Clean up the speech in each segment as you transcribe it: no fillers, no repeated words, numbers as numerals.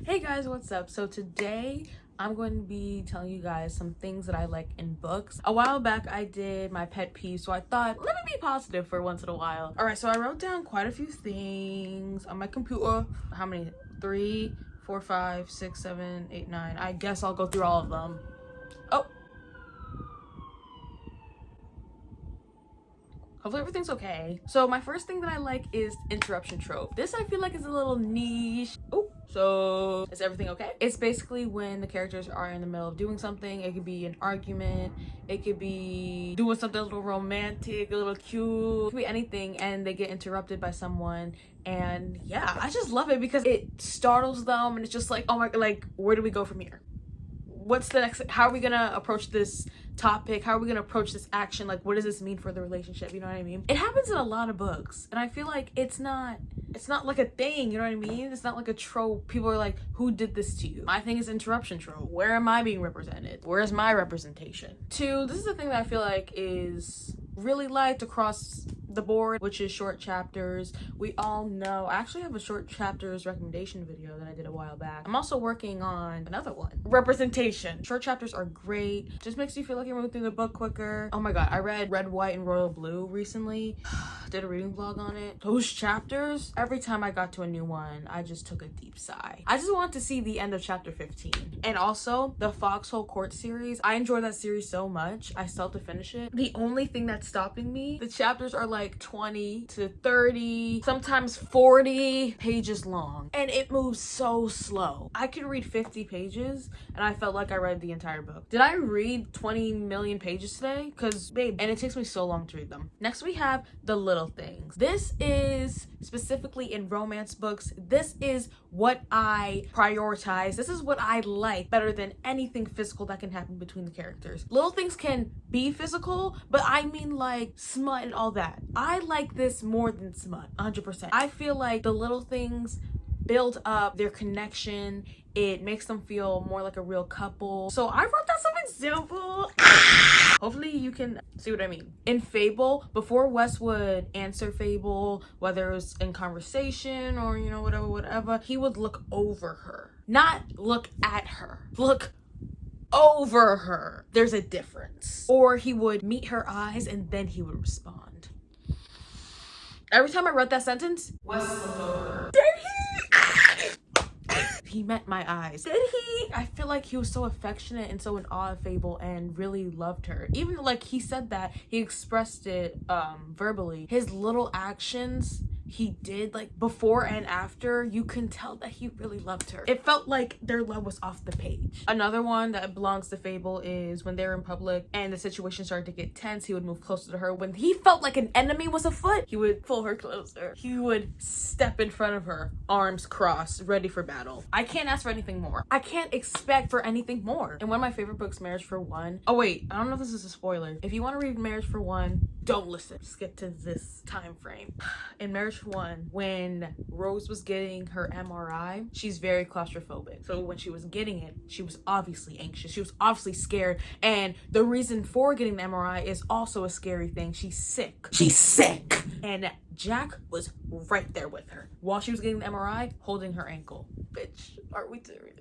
Hey guys, what's up? So today I'm going to be telling you guys some things that I like in books. A while back I did my pet peeve, so I thought let me be positive for once in a while. Alright, so I wrote down quite a few things on my computer. How many? 3, 4, 5, 6, 7, 8, 9. I guess I'll go through all of them. Oh. Hopefully everything's okay. So my first thing that I like is interruption trope. This I feel like is a little niche. Oh, so is everything okay? It's basically when the characters are in the middle of doing something. It could be an argument. It could be doing something a little romantic, a little cute. It could be anything, and they get interrupted by someone. And yeah, I just love it because it startles them, and it's just like, oh my, like, where do we go from here? What's the next, how are we gonna approach this topic? How are we gonna approach this action? Like, what does this mean for the relationship? You know what I mean? It happens in a lot of books, and I feel like it's not like a thing, you know what I mean? It's not like a trope. People are like, who did this to you? My thing is interruption trope. Where am I being represented? Where's my representation? 2, this is the thing that I feel like is really liked across the board, which is short chapters. We all know, I actually have a short chapters recommendation video that I did a while back. I'm also working on another one. Representation. Short chapters are great. Just makes you feel like you're moving through the book quicker. Oh my god, I read Red, White, and Royal Blue recently. Did a reading vlog on it. Those chapters, every time I got to a new one, I just took a deep sigh. I just wanted to see the end of chapter 15. And also, the Foxhole Court series. I enjoy that series so much. I still have to finish it. The only thing that's stopping me, the chapters are like 20 to 30, sometimes 40 pages long. And it moves so slow. I could read 50 pages and I felt like I read the entire book. Did I read 20 million pages today? Cause babe, and it takes me so long to read them. Next we have The Little Things. This is specifically in romance books. This is what I prioritize. This is what I like better than anything physical that can happen between the characters. Little things can be physical, but I mean like smut and all that. I like this more than smut, 100%. I feel like the little things build up their connection. It makes them feel more like a real couple. So I wrote down some example. Hopefully you can see what I mean. In Fable, before Wes would answer Fable, whether it was in conversation or, you know, whatever, he would look over her. Not look at her. Look over her. There's a difference. Or he would meet her eyes and then he would respond. Every time I read that sentence, Wes looked over her. Did he? He met my eyes. Did he? I feel like he was so affectionate and so in awe of Fable and really loved her. Even like he said that, he expressed it verbally. His little actions he did, like before and after, you can tell that he really loved her. It felt like their love was off the page. Another one that belongs to Fable is when they're in public and the situation started to get tense, he would move closer to her. When he felt like an enemy was afoot, he would pull her closer. He would step in front of her, arms crossed, ready for battle. I can't ask for anything more. I can't expect for anything more. And one of my favorite books, Marriage for One. Oh wait, I don't know if this is a spoiler. If you want to read Marriage for One, don't listen. Skip to this time frame. In Marriage for One, when Rose was getting her MRI, she's very claustrophobic. So when she was getting it, she was obviously anxious. She was obviously scared. And the reason for getting the MRI is also a scary thing. She's sick. She's sick. And Jack was right there with her while she was getting the MRI, holding her ankle. Bitch, are we serious?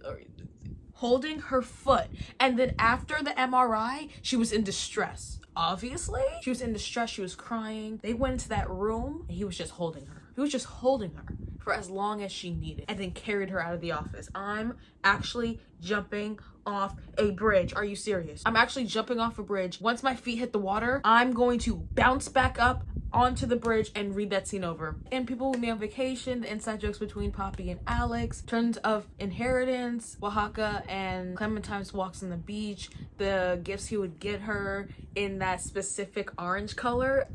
Holding her foot. And then after the MRI, she was in distress. Obviously, she was in distress. She was crying. They went into that room and he was just holding her. He was just holding her for as long as she needed and then carried her out of the office. I'm actually jumping off a bridge. Are you serious? I'm actually jumping off a bridge. Once my feet hit the water, I'm going to bounce back up onto the bridge and read that scene over. And People With Me on Vacation, the inside jokes between Poppy and Alex, Terms of Inheritance, Oaxaca and Clementine's walks on the beach, the gifts he would get her in that specific orange color,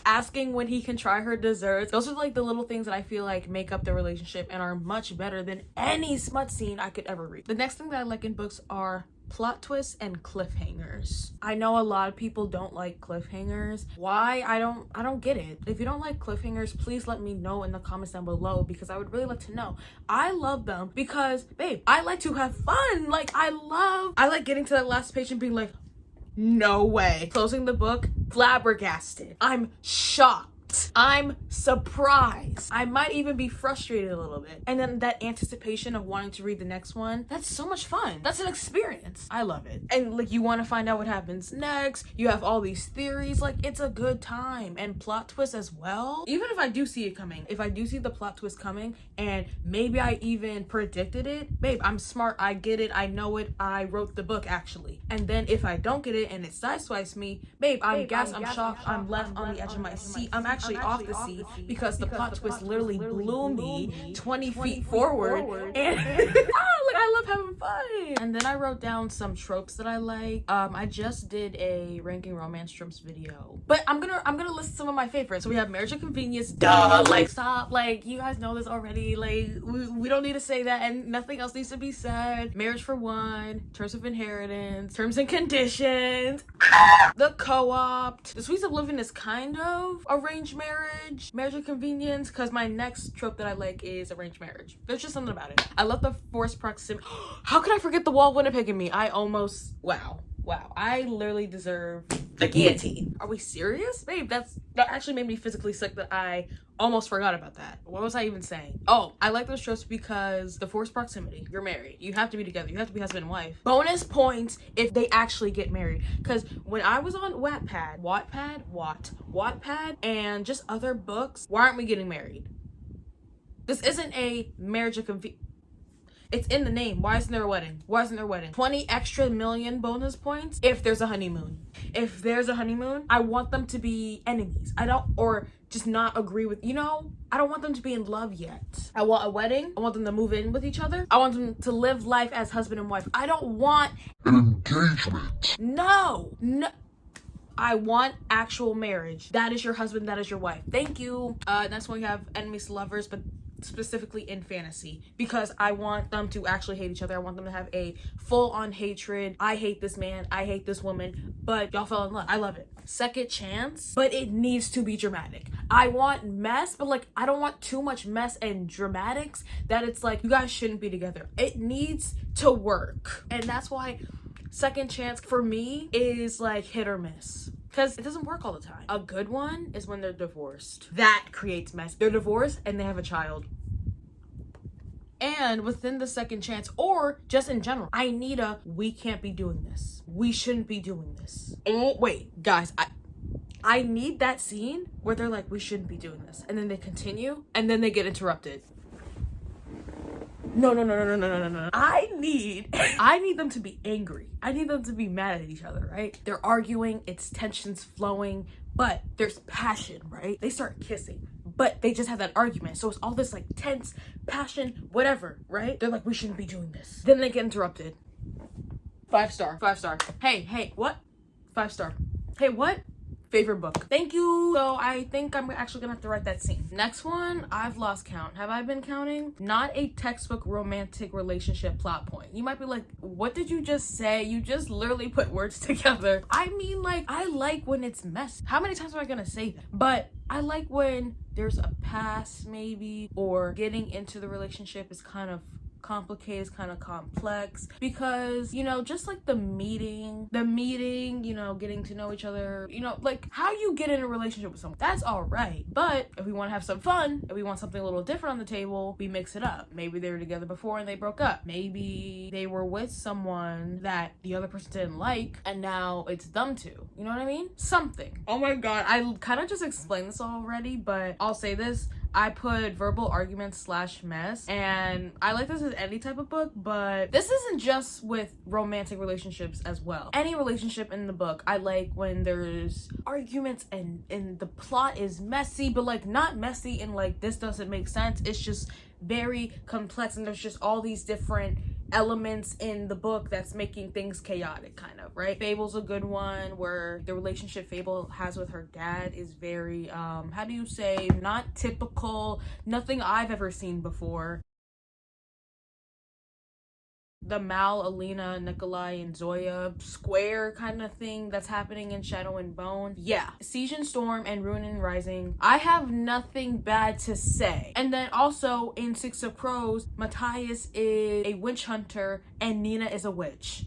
asking when he can try her desserts. Those are like the little things that I feel like make up the relationship and are much better than any smut scene I could ever read. The next thing that I like in books are plot twists and cliffhangers. I know a lot of people don't like cliffhangers. Why? I don't get it. If you don't like cliffhangers, please let me know in the comments down below because I would really like to know. I love them because, babe, I like to have fun. Like, I like getting to that last page and being like, no way. Closing the book, flabbergasted. I'm shocked. I'm surprised. I might even be frustrated a little bit. And then that anticipation of wanting to read the next one, that's so much fun. That's an experience. I love it. And like, you want to find out what happens next. You have all these theories. Like, it's a good time. And plot twist as well. Even if I do see it coming, if I do see the plot twist coming and maybe I even predicted it, babe, I'm smart. I get it. I know it. I wrote the book actually. And then if I don't get it and it sideswipes me, babe, I'm gassed, I'm shocked, I'm left on the edge of my seat. I'm actually off the seat because the plot twist literally blew me 20 feet forward. And like, I love having fun. And then I wrote down some tropes that I like. I just did a ranking romance tropes video, but I'm gonna list some of my favorites. So we have marriage and convenience. Duh, like, stop, like, you guys know this already. Like, we don't need to say that, and nothing else needs to be said. Marriage for one, terms of inheritance, terms and conditions, the co-opt. The Sweets of Living is kind of arranged marriage, marriage and convenience, because my next trope that I like is arranged marriage. There's just something about it. I love the forced proximity. How could I forget the wall of Winnipeg in me? I almost, wow, I literally deserve the guillotine. Are we serious? Babe, that actually made me physically sick that I almost forgot about that. What was I even saying? Oh, I like those tropes because the forced proximity. You're married. You have to be together. You have to be husband and wife. Bonus points if they actually get married. Because when I was on Wattpad, and just other books, why aren't we getting married? This isn't a marriage of convenience. It's in the name. Why isn't there a wedding? 20 extra million bonus points if there's a honeymoon. If there's a honeymoon, I want them to be enemies. Or just not agree with, I don't want them to be in love yet. I want a wedding. I want them to move in with each other. I want them to live life as husband and wife. I don't want an engagement. No. I want actual marriage. That is your husband, that is your wife. Thank you. Next one we have enemies to lovers, but specifically in fantasy, because I want them to actually hate each other. I want them to have a full-on hatred. I hate this man, I hate this woman, but y'all fell in love. I love it. Second chance, but it needs to be dramatic. I want mess, but like, I don't want too much mess and dramatics that it's like, you guys shouldn't be together. It needs to work. And that's why second chance for me is like hit or miss, because it doesn't work all the time. A good one is when they're divorced. That creates mess. They're divorced and they have a child. And within the second chance, or just in general, I need we can't be doing this. We shouldn't be doing this. Oh, wait, guys, I need that scene where they're like, we shouldn't be doing this. And then they continue and then they get interrupted. No. I need them to be angry. I need them to be mad at each other, right? They're arguing, it's tensions flowing, but there's passion, right? They start kissing, but they just have that argument. So it's all this like tense passion, whatever, right? They're like, we shouldn't be doing this. Then they get interrupted. 5 star. Hey, what? 5 star. Hey, what? Favorite book. Thank you. So I think I'm actually gonna have to write that scene. Next one, I've lost count. Have I been counting? Not a textbook romantic relationship plot point. You might be like, what did you just say? You just literally put words together. I mean, like, I like when it's messy. How many times am I gonna say that? But I like when there's a past maybe, or getting into the relationship is kind of complicated, kind of complex, because just like the meeting, getting to know each other, like how you get in a relationship with someone, that's all right. But if we want to have some fun, if we want something a little different on the table, we mix it up. Maybe they were together before and they broke up. Maybe they were with someone that the other person didn't like and now it's them two. You know what I mean? Something. Oh my god, I kind of just explained this already, but I'll say this. I put verbal arguments / mess, and I like this as any type of book, but this isn't just with romantic relationships as well. Any relationship in the book, I like when there's arguments and the plot is messy, but like not messy in like this doesn't make sense. It's just very complex, and there's just all these different elements in the book that's making things chaotic, kind of, right? Fable's a good one, where the relationship Fable has with her dad is very how do you say, not typical, nothing I've ever seen before. The Mal, Alina, Nikolai, and Zoya square kind of thing that's happening in Shadow and Bone. Yeah. Siege and Storm and Ruin and Rising, I have nothing bad to say. And then also in Six of Crows, Matthias is a witch hunter and Nina is a witch.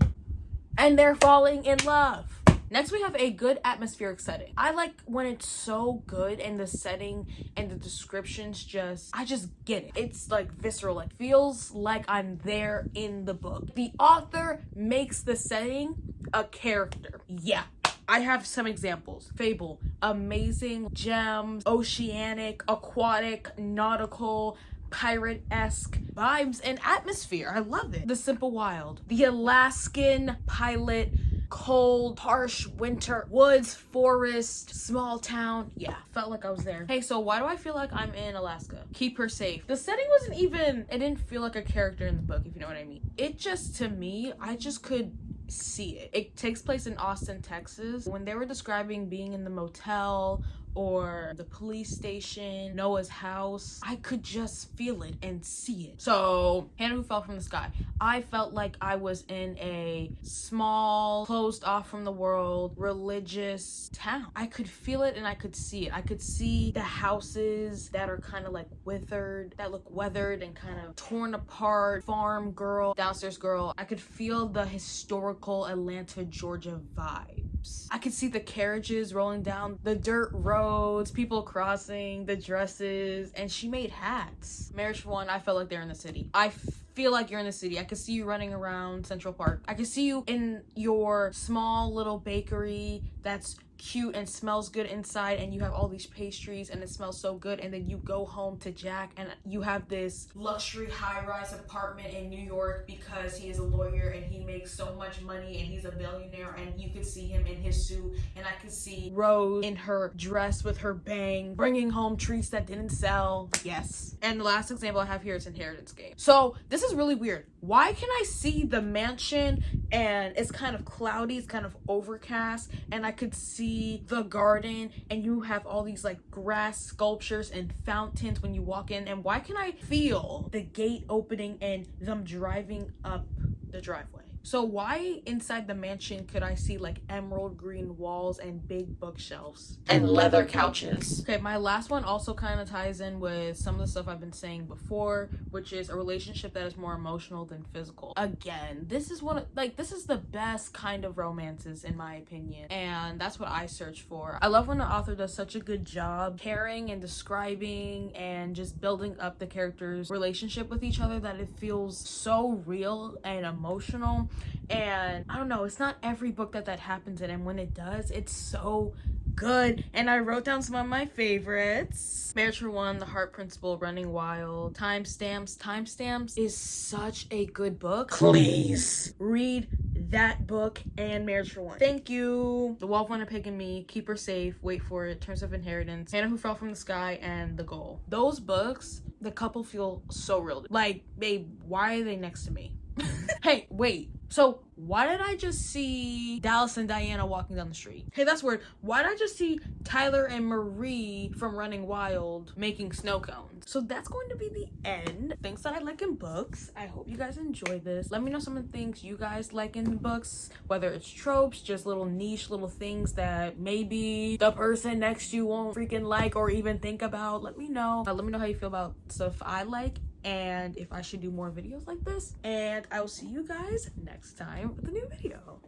And they're falling in love. Next, we have a good atmospheric setting. I like when it's so good and the setting and the descriptions I just get it. It's like visceral. It feels like I'm there in the book. The author makes the setting a character. Yeah. I have some examples. Fable, amazing, gems, oceanic, aquatic, nautical, pirate-esque vibes and atmosphere. I love it. The Simple Wild, the Alaskan pilot, cold, harsh winter, woods, forest, small town. Yeah, felt like I was there. Hey, so why do I feel like I'm in Alaska? Keep Her Safe. The setting wasn't even, it didn't feel like a character in the book, if you know what I mean. It just, to me, I just could see it. It takes place in Austin, Texas. When they were describing being in the motel or the police station, Noah's house, I could just feel it and see it. So, Hannah Who Fell from the Sky. I felt like I was in a small, closed off from the world, religious town. I could feel it and I could see it. I could see the houses that are kind of like withered, that look weathered and kind of torn apart. Farm girl, downstairs girl. I could feel the historical Atlanta, Georgia vibes. I could see the carriages rolling down the dirt roads, people crossing, the dresses, and she made hats. Marriage for One, I felt like they're in the city. I feel like you're in the city. I could see you running around Central Park. I could see you in your small little bakery that's cute and smells good inside, and you have all these pastries and it smells so good, and then you go home to Jack and you have this luxury high-rise apartment in New York because he is a lawyer and he makes so much money and he's a billionaire, and you could see him in his suit, and I could see Rose in her dress with her bang bringing home treats that didn't sell. Yes. And the last example I have here is Inheritance Game. So this is really weird. Why can I see the mansion and it's kind of cloudy, it's kind of overcast, and I could see the garden and you have all these like grass sculptures and fountains when you walk in, and why can I feel the gate opening and them driving up the driveway? So why inside the mansion could I see like emerald green walls and big bookshelves and leather couches? Okay, my last one also kind of ties in with some of the stuff I've been saying before, which is a relationship that is more emotional than physical. Again, this is this is the best kind of romances in my opinion, and that's what I search for. I love when the author does such a good job caring and describing and just building up the characters' relationship with each other that it feels so real and emotional. And I don't know, it's not every book that happens in, and when it does, it's so good. And I wrote down some of my favorites. Marriage for One, The Heart Principle, Running Wild, Timestamps. Timestamps is such a good book. Please read that book and Marriage for One. Thank you. The Wolf, Wonder Pig and Me, Keep Her Safe, Wait for It, Terms of Inheritance, Hannah Who Fell from the Sky, and The Goal. Those books, the couple feel so real. Like, babe, why are they next to me? Hey, wait. So why did I just see Dallas and Diana walking down the street? Hey, that's weird. Why did I just see Tyler and Marie from Running Wild making snow cones? So that's going to be the end. Things that I like in books. I hope you guys enjoy this. Let me know some of the things you guys like in books, whether it's tropes, just little niche little things that maybe the person next to you won't freaking like or even think about. Let me know. Let me know how you feel about stuff I like, and if I should do more videos like this. And I will see you guys next time with a new video.